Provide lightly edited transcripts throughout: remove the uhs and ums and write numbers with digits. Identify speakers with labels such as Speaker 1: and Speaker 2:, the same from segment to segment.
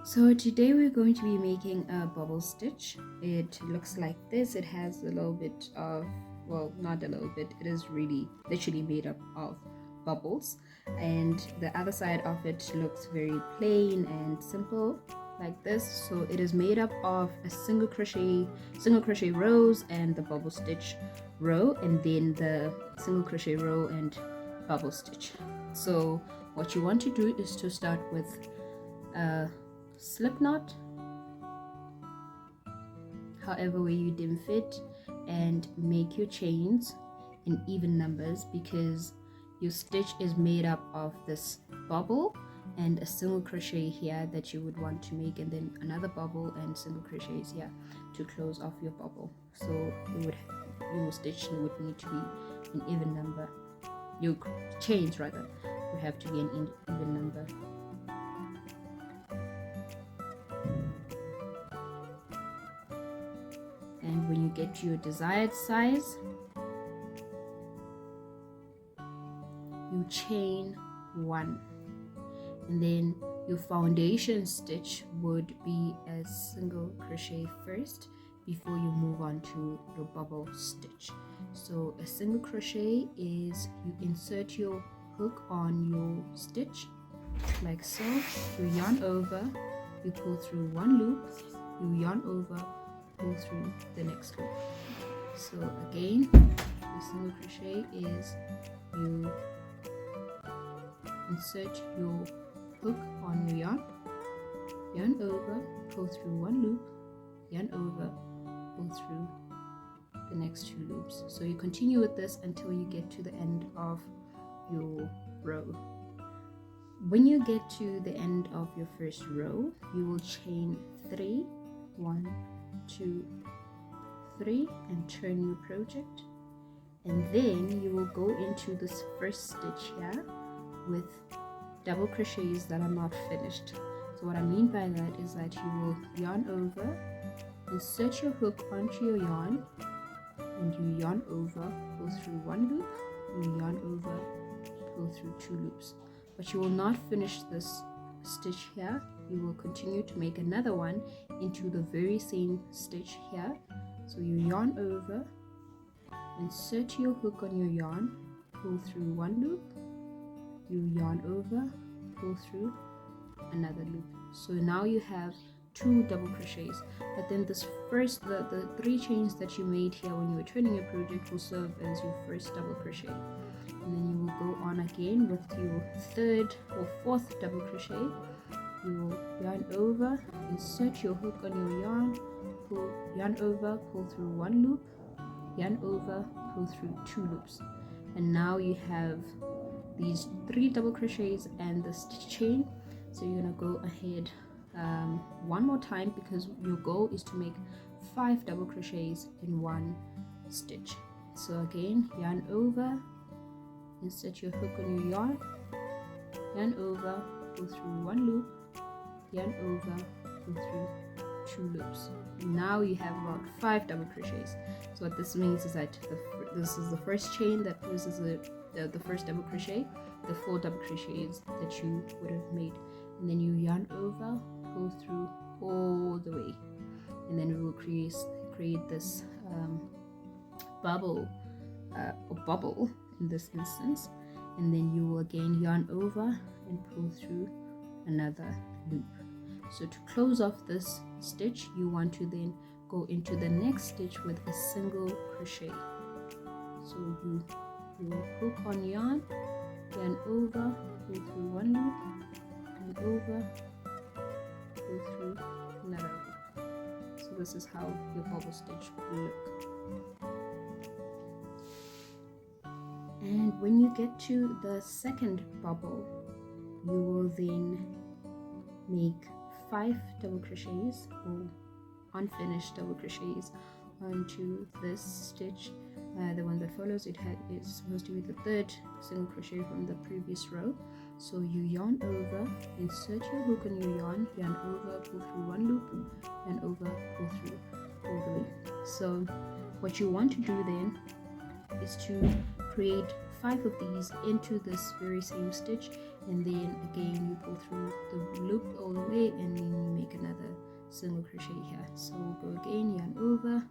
Speaker 1: So today we're going to be making a bubble stitch. It looks like this. It has a little bit of, well, not a little bit, it is really literally made up of bubbles, and the other side of it looks very plain and simple like this. So it is made up of a single crochet rows and the bubble stitch row, and then the single crochet row and bubble stitch. So what you want to do is to start with a slip knot, however way you deem fit, and make your chains in even numbers, because your stitch is made up of this bubble and a single crochet here that you would want to make, and then another bubble and single crochets here to close off your bubble. So your stitch would need to be an even number. Your chains rather would have to be an even number. And when you get to your desired size, you chain one, and then your foundation stitch would be a single crochet first before you move on to your bubble stitch. So a single crochet is you insert your hook on your stitch like so, you yarn over, you pull through one loop, you yarn over, pull through the next loop. So again, the single crochet is you insert your hook on your yarn over, pull through one loop, yarn over, pull through the next two loops. So you continue with this until you get to the end of your row. When you get to the end of your first row, you will chain 3, 1, 2, 3, and turn your project, and then you will go into this first stitch here with double crochets that are not finished. So what I mean by that is that you will yarn over, insert your hook onto your yarn, and you yarn over, pull through one loop, you yarn over, pull through two loops. But you will not finish this stitch here. You will continue to make another one into the very same stitch here. So you yarn over, insert your hook on your yarn, pull through one loop, you yarn over, pull through another loop. So now you have 2 double crochets, but then this first the 3 chains that you made here when you were turning your project will serve as your first double crochet, and then you will go on again with your 3rd or 4th double crochet. You will yarn over, insert your hook on your yarn, pull, yarn over, pull through one loop, yarn over, pull through 2 loops, and now you have these 3 double crochets and this chain. So you're gonna go ahead one more time, because your goal is to make 5 double crochets in one stitch. So again, yarn over, insert your hook on your yarn over, pull through one loop, yarn over, pull through 2 loops. Now you have about 5 double crochets. So what this means is that this is the first chain that uses the first double crochet, the 4 double crochets that you would have made, and then you yarn over, pull through all the way, and then we will create this bubble or bubble in this instance, and then you will again yarn over and pull through another loop. So to close off this stitch, you want to then go into the next stitch with a single crochet. So you hook on yarn over, pull through one loop, and over, pull through another loop. So this is how your bubble stitch will look. And when you get to the second bubble, you will then make 5 double crochets or unfinished double crochets onto this stitch. The one that follows it is supposed to be the 3rd single crochet from the previous row. So you yarn over, insert your hook on your yarn over, pull through one loop, yarn over, pull through all the way. So what you want to do then is to create 5 of these into this very same stitch, and then again you pull through the loop all the way, and then you make another single crochet here. So go again, yarn over,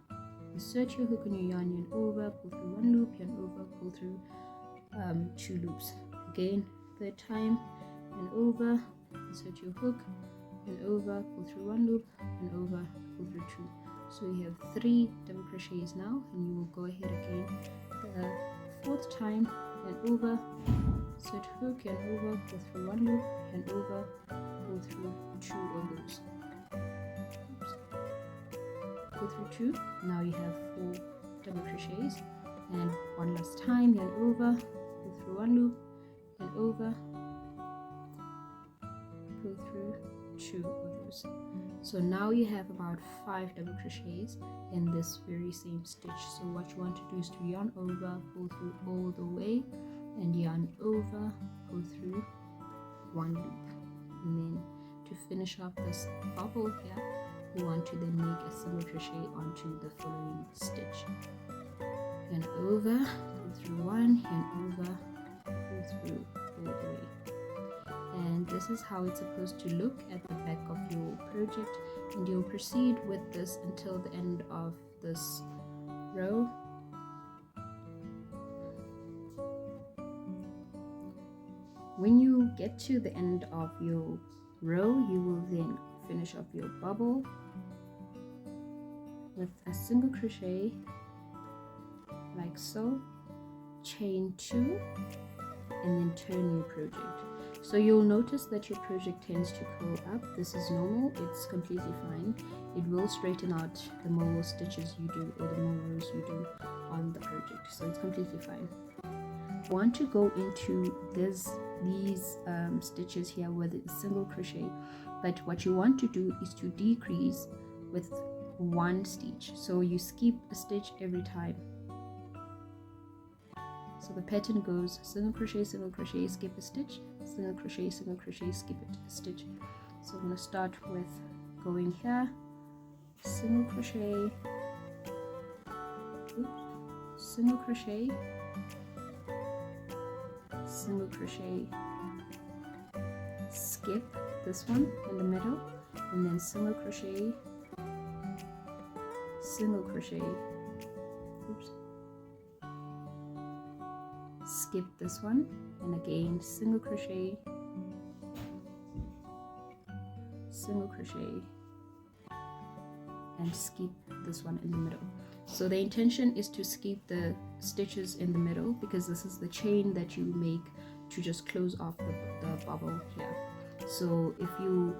Speaker 1: insert your hook on your yarn over, pull through one loop, yarn over, pull through 2 loops. Again, third time, yarn over, insert your hook, and over, pull through one loop, and over, pull through 2. So you have 3 double crochets now, and you will go ahead again the 4th time, and over, insert hook, and over, pull through one loop, and over, pull through 2 of those. Oops. Pull through 2. Now you have 4 double crochets, and one last time, yarn over, pull through one loop, and over, pull through 2 of those. So now you have about 5 double crochets in this very same stitch. So what you want to do is to yarn over, pull through all the way, and yarn over, pull through one loop, and then to finish off this bubble here, you want to then make a single crochet onto the following stitch. Yarn over, pull through one, yarn over, pull through all the way. And this is how it's supposed to look at the back of your project, and you'll proceed with this until the end of this row. When you get to the end of your row, you will then finish off your bubble with a single crochet like so, chain 2, and then turn your project. So you'll notice that your project tends to curl up. This is normal, it's completely fine. It will straighten out the more stitches you do or the more rows you do on the project, so it's completely fine. Want to go into these stitches here with a single crochet, but what you want to do is to decrease with 1 stitch, so you skip a stitch every time. So the pattern goes single crochet, skip a stitch, single crochet, skip a stitch. So I'm going to start with going here, single crochet, oops, single crochet, single crochet, skip this one in the middle, and then single crochet, oops, skip this one, and again single crochet, and skip this one in the middle. So the intention is to skip the stitches in the middle because this is the chain that you make to just close off the bubble here. So if you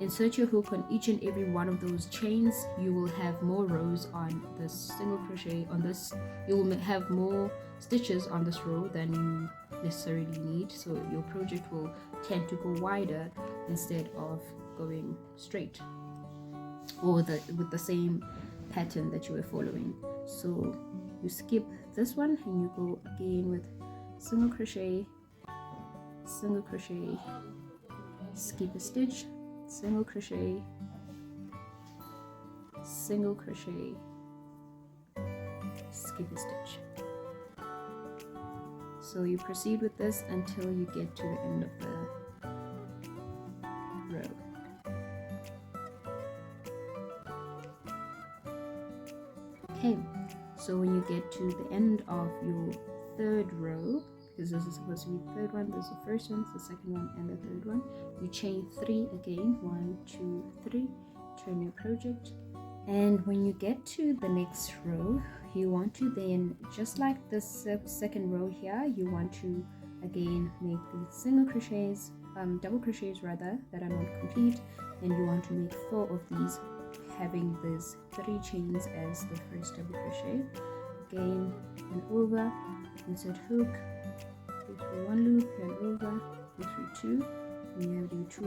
Speaker 1: insert your hook on each and every one of those chains, you will have more rows on this single crochet. On this, you will have more stitches on this row than you necessarily need, so your project will tend to go wider instead of going straight or with the same pattern that you were following. So you skip this one and you go again with single crochet, skip a stitch, single crochet, skip a stitch. So you proceed with this until you get to the end of the row. Okay, so when you get to the end of your 3rd row, because this is supposed to be the 3rd one, this is the 1st one, the 2nd one, and the 3rd one, you chain 3 again, 1, 2, 3, turn your project, and when you get to the next row, you want to then, just like this 2nd row here, you want to again make the single crochets, double crochets rather, that are not complete, and you want to make 4 of these, having these 3 chains as the first double crochet. Again, and over, insert hook, pull through 1 loop, and over, pull through 2, and you have your 2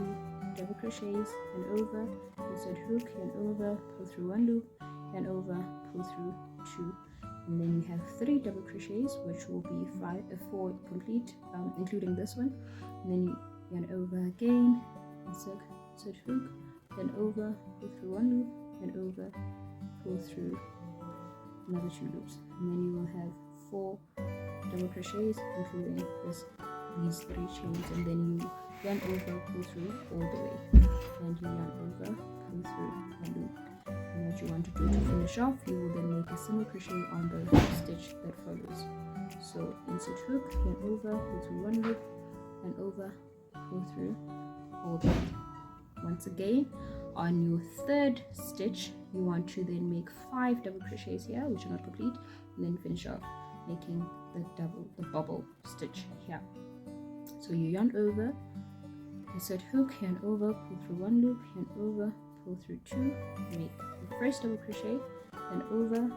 Speaker 1: double crochets, and over, insert hook, and over, pull through 1 loop, and over, pull through 2, and then you have 3 double crochets, which will be 4 complete, including this one, and then you yarn over again, insert hook, then over, pull through 1 loop, and over, pull through another 2 loops, and then you will have 4 double crochets, including this these 3 chains, and then you yarn over, pull through all the way, and you yarn over, pull through one loop. And what you want to do to finish off, you will then make a single crochet on the stitch that follows. So insert hook, yarn over, pull through one loop, and over, pull through all the way. Once again, on your 3rd stitch, you want to then make 5 double crochets here, which are not complete, and then finish off making the bobble stitch here. So you yarn over, insert hook, yarn over, pull through one loop, yarn over, pull through 2, make the first double crochet, then over,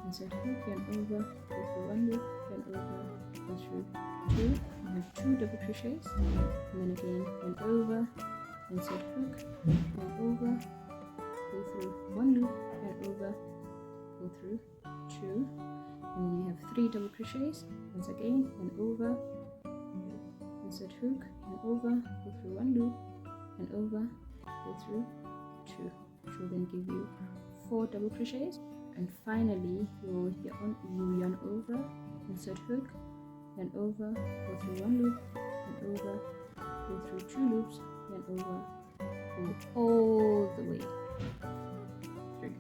Speaker 1: insert hook, yarn over, pull through one loop, yarn over, pull through 2, you have 2 double crochets, and then again yarn over, insert hook, yarn over, pull through one loop, yarn over, pull through 2, and then you have 3 double crochets. Once again, yarn over, insert hook, yarn over, pull through one loop, and over, pull through 2, which will then give you 4 double crochets. And finally, you yarn over, insert hook, yarn over, pull through one loop, and over, pull through 2 loops, yarn over, pull all the way through,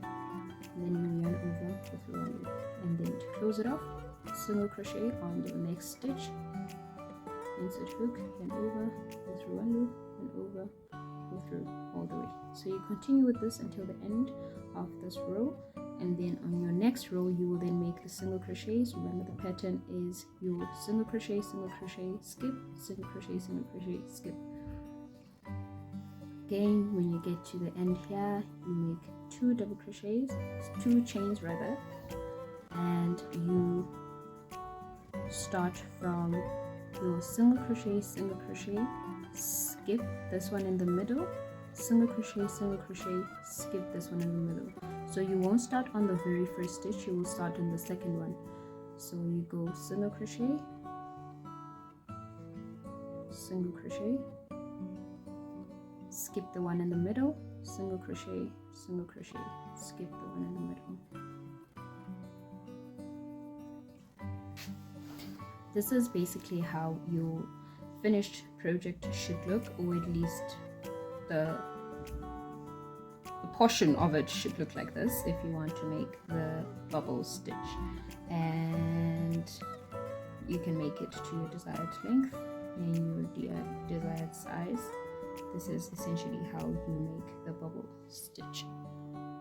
Speaker 1: and then you yarn over, pull through one loop, and then to close it off, single crochet on the next stitch, insert hook, yarn over, pull through one loop, and over, pull through all the way. So you continue with this until the end of this row, and then on your next row you will then make the single crochets. Remember, the pattern is your single crochet, skip, single crochet, skip. Again, when you get to the end here, you make 2 double crochets, 2 chains rather, and you start from your single crochet, skip this one in the middle, single crochet, skip this one in the middle. So you won't start on the very first stitch, you will start on the second one. So you go single crochet, skip the one in the middle, single crochet, skip the one in the middle. This is basically how your finished project should look, or at least the portion of it should look like this if you want to make the bubble stitch. And you can make it to your desired length and your desired size. This is essentially how you make the bubble stitch.